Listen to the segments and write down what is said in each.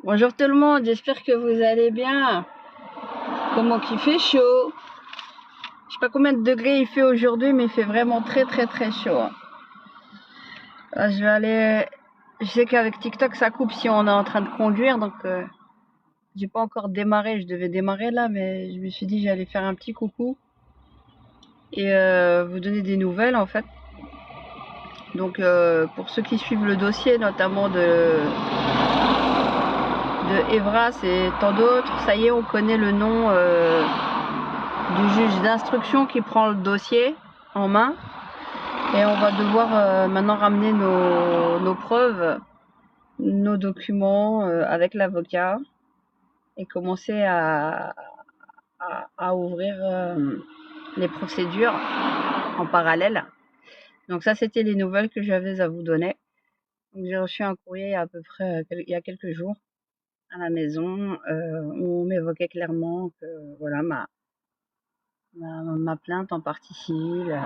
Bonjour tout le monde, j'espère que vous allez bien. Comment qu'il fait chaud. Je sais pas combien de degrés il fait aujourd'hui, mais il fait vraiment très chaud. Là, je vais aller... Je sais qu'avec TikTok ça coupe si on est en train de conduire, donc j'ai pas encore démarré. Je devais démarrer là, mais je me suis dit j'allais faire un petit coucou et vous donner des nouvelles en fait. Donc pour ceux qui suivent le dossier, notamment de Evras et tant d'autres, ça y est, on connaît le nom du juge d'instruction qui prend le dossier en main, et on va devoir maintenant ramener nos preuves, nos documents avec l'avocat et commencer à ouvrir les procédures en parallèle. Donc ça, c'était les nouvelles que j'avais à vous donner. Donc j'ai reçu un courrier à peu près il y a quelques jours à la maison où on m'évoquait clairement que voilà ma plainte en partie civile.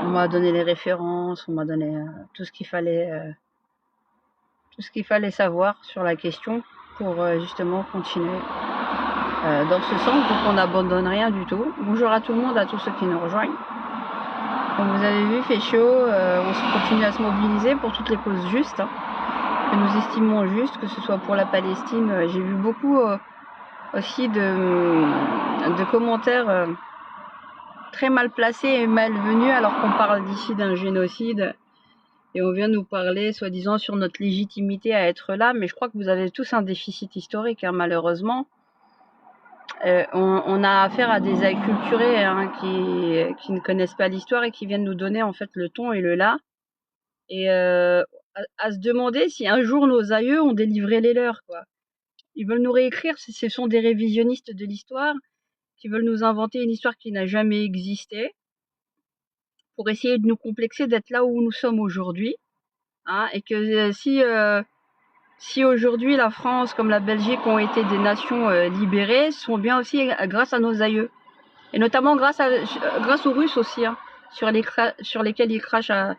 On m'a donné les références, on m'a donné tout ce qu'il fallait savoir sur la question pour justement continuer dans ce sens. Donc on n'abandonne rien du tout. Bonjour à tout le monde, à tous ceux qui nous rejoignent. Comme vous avez vu, il fait chaud, on continue à se mobiliser pour toutes les causes justes, que nous estimons justes, que ce soit pour la Palestine. J'ai vu beaucoup aussi de commentaires très mal placés et malvenus, alors qu'on parle d'ici d'un génocide et on vient nous parler soi-disant sur notre légitimité à être là. Mais je crois que vous avez tous un déficit historique, hein, malheureusement. On a affaire à des acculturés qui ne connaissent pas l'histoire et qui viennent nous donner en fait le ton et le là, et à se demander si un jour nos aïeux ont délivré les leurs, quoi. Ils veulent nous réécrire, ce sont des révisionnistes de l'histoire qui veulent nous inventer une histoire qui n'a jamais existé pour essayer de nous complexer d'être là où nous sommes aujourd'hui, hein, et que si aujourd'hui la France comme la Belgique ont été des nations libérées, ce sont bien aussi grâce à nos aïeux, et notamment grâce aux Russes aussi, hein, sur lesquels ils crachent à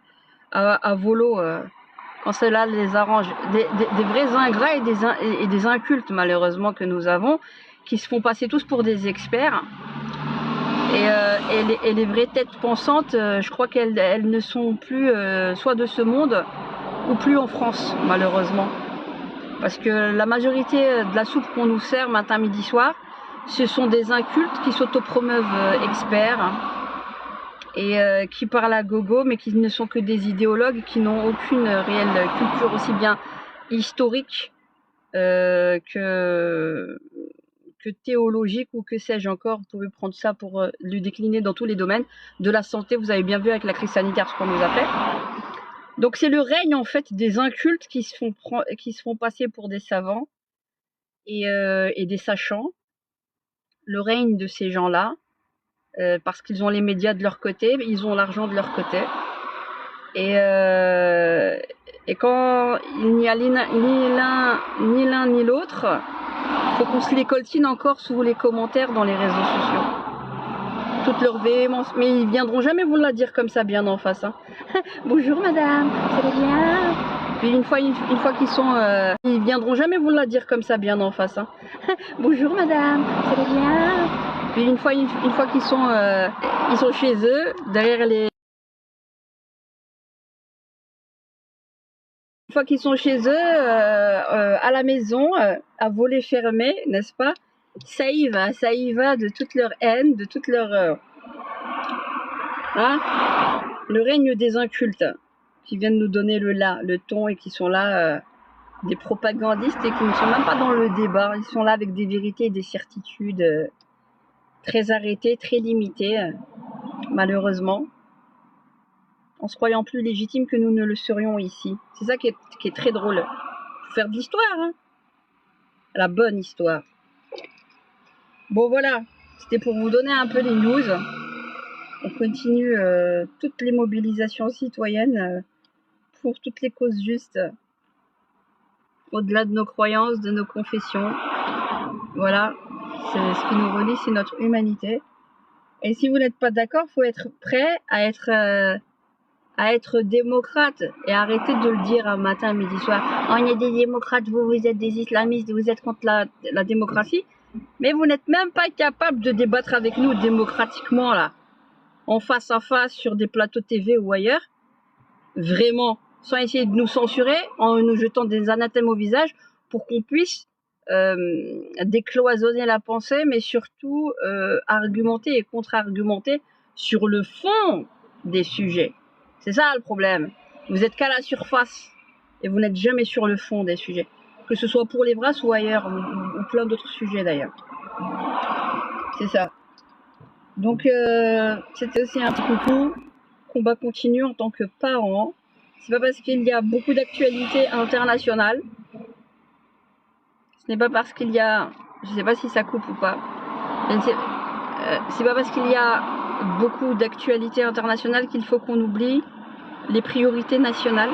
volo quand cela les arrange. Des vrais ingrats et des incultes malheureusement que nous avons, qui se font passer tous pour des experts. Et les vraies têtes pensantes, je crois qu'elles ne sont plus soit de ce monde ou plus en France, malheureusement. Parce que la majorité de la soupe qu'on nous sert matin, midi, soir, ce sont des incultes qui s'autopromeuvent experts, hein, et qui parlent à gogo, mais qui ne sont que des idéologues, qui n'ont aucune réelle culture aussi bien historique que théologique ou que sais-je encore. Vous pouvez prendre ça pour le décliner dans tous les domaines de la santé. Vous avez bien vu avec la crise sanitaire ce qu'on nous a fait. Donc c'est le règne en fait des incultes qui se font passer pour des savants et des sachants. Le règne de ces gens-là, parce qu'ils ont les médias de leur côté, ils ont l'argent de leur côté. Et quand il n'y a ni l'un ni l'autre, faut qu'on se les coltine encore sous les commentaires dans les réseaux sociaux. Toute leur véhémence. Mais ils viendront jamais vous la dire comme ça bien en face, hein. Bonjour madame, ça va bien? Puis une fois qu'ils sont... ils viendront jamais vous la dire comme ça bien en face, hein. Bonjour madame, ça va bien? Puis une fois qu'ils sont... ils sont chez eux, derrière les... Une fois qu'ils sont chez eux, à la maison, à voler fermé, n'est-ce pas? Ça y va de toute leur haine, de toute leur... hein, le règne des incultes, qui viennent nous donner le ton, et qui sont là, des propagandistes, et qui ne sont même pas dans le débat. Ils sont là avec des vérités et des certitudes très arrêtées, très limitées, malheureusement, en se croyant plus légitimes que nous ne le serions ici. C'est ça qui est très drôle. Faut faire de l'histoire, hein, la bonne histoire. Bon voilà, c'était pour vous donner un peu les news. On continue toutes les mobilisations citoyennes pour toutes les causes justes, au-delà de nos croyances, de nos confessions. Voilà, c'est ce qui nous relie, c'est notre humanité. Et si vous n'êtes pas d'accord, il faut être prêt à à être démocrate et arrêtez de le dire un matin, midi, soir. Oh, on est des démocrates, vous êtes des islamistes, vous êtes contre la démocratie. Mais vous n'êtes même pas capable de débattre avec nous démocratiquement là, en face à face sur des plateaux TV ou ailleurs. Vraiment, sans essayer de nous censurer, en nous jetant des anathèmes au visage pour qu'on puisse décloisonner la pensée, mais surtout argumenter et contre-argumenter sur le fond des sujets. C'est ça le problème. Vous êtes qu'à la surface et vous n'êtes jamais sur le fond des sujets. Que ce soit pour les brasses ou ailleurs, ou plein d'autres sujets d'ailleurs. C'est ça. Donc c'était aussi un petit coucou. Combat continu en tant que parent. C'est pas parce qu'il y a beaucoup d'actualités internationales. Ce n'est pas parce qu'il y a... Je sais pas si ça coupe ou pas. C'est pas parce qu'il y a beaucoup d'actualités internationales qu'il faut qu'on oublie les priorités nationales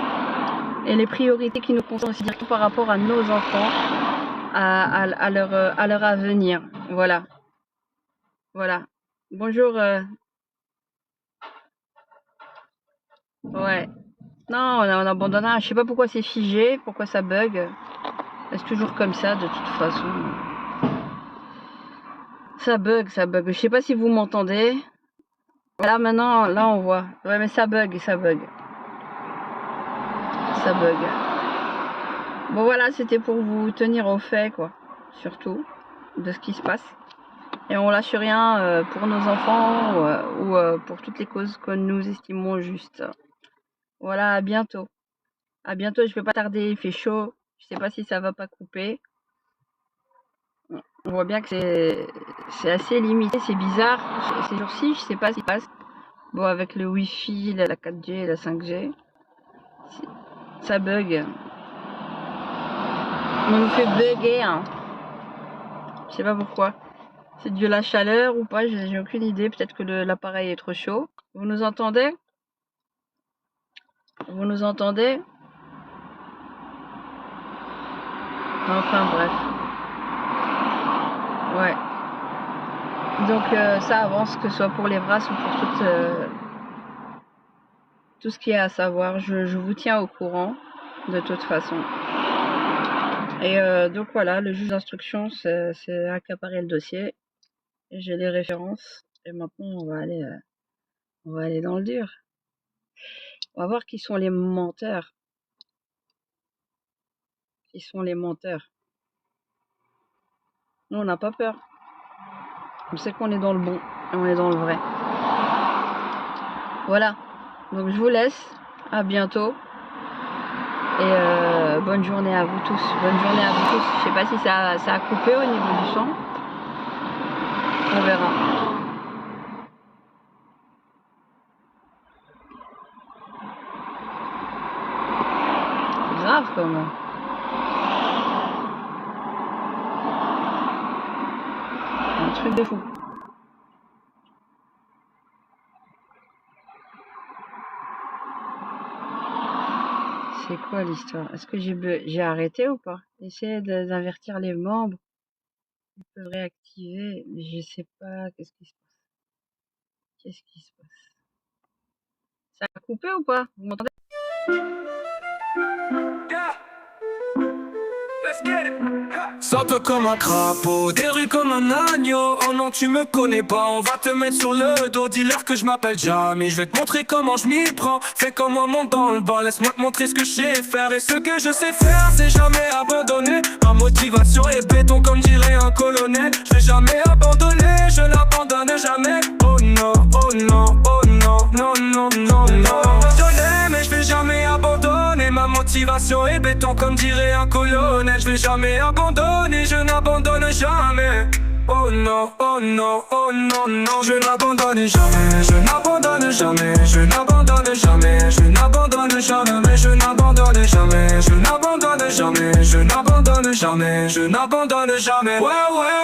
et les priorités qui nous concernent aussi directement par rapport à nos enfants, à leur avenir. Voilà. Voilà. Bonjour. Ouais. Non, on abandonne un. Je sais pas pourquoi c'est figé, pourquoi ça bug. C'est toujours comme ça de toute façon. Ça bug, ça bug. Je sais pas si vous m'entendez. Là maintenant, là on voit. Ouais mais ça bug, ça bug. Ça bug. Bon voilà, c'était pour vous tenir au fait quoi. Surtout de ce qui se passe. Et on lâche rien pour nos enfants ou pour toutes les causes que nous estimons justes. Voilà, à bientôt. À bientôt, je vais pas tarder, il fait chaud. Je sais pas si ça va pas couper. On voit bien que c'est assez limité, c'est bizarre. Ces jours-ci, je sais pas ce qui se passe. Bon, avec le Wi-Fi, la 4G, la 5G, ça bug. On nous fait bugger, hein. Je sais pas pourquoi. C'est dû à la chaleur ou pas, j'ai aucune idée. Peut-être que l'appareil est trop chaud. Vous nous entendez? Vous nous entendez? Enfin bref. Ouais. Donc ça avance, que ce soit pour les brasses ou pour tout ce qu'il y a à savoir. Je vous tiens au courant de toute façon. Et donc voilà, le juge d'instruction c'est accaparé le dossier. J'ai les références. Et maintenant on va aller dans le dur. On va voir qui sont les menteurs. Qui sont les menteurs. Nous on n'a pas peur. On sait qu'on est dans le bon et on est dans le vrai. Voilà. Donc je vous laisse. À bientôt. Et bonne journée à vous tous. Bonne journée à vous tous. Je sais pas si ça a coupé au niveau du son. On verra. C'est grave quand même. Un truc de fou. C'est quoi l'histoire? Est-ce que j'ai arrêté ou pas? Essayez d'invertir les membres. Ils peuvent réactiver, mais je sais pas qu'est-ce qui se passe. Qu'est-ce qui se passe? Ça a coupé ou pas? Vous m'entendez? Sors-toi comme un crapaud, des rues comme un agneau. Oh non, tu me connais pas, on va te mettre sur le dos. Dis-leur que je m'appelle Jamie, je vais te montrer comment je m'y prends. Fais comme moi, monte dans le bas, laisse-moi te montrer ce que je sais faire. Et ce que je sais faire, c'est jamais abandonner. Ma motivation est béton comme dirait un colonel. Je vais jamais abandonner, je n'abandonne jamais. Oh non, oh non, oh non, non, non, non, non. Abandonner, mais je vais jamais abandonner. Ma motivation est béton comme dirait un colonel. Je vais jamais abandonner, je n'abandonne jamais. Oh non, oh non, oh non, non. Je n'abandonne jamais, je n'abandonne jamais. Je n'abandonne jamais, je n'abandonne jamais. Je n'abandonne jamais, je n'abandonne jamais. Je n'abandonne jamais, je n'abandonne jamais. Ouais, ouais.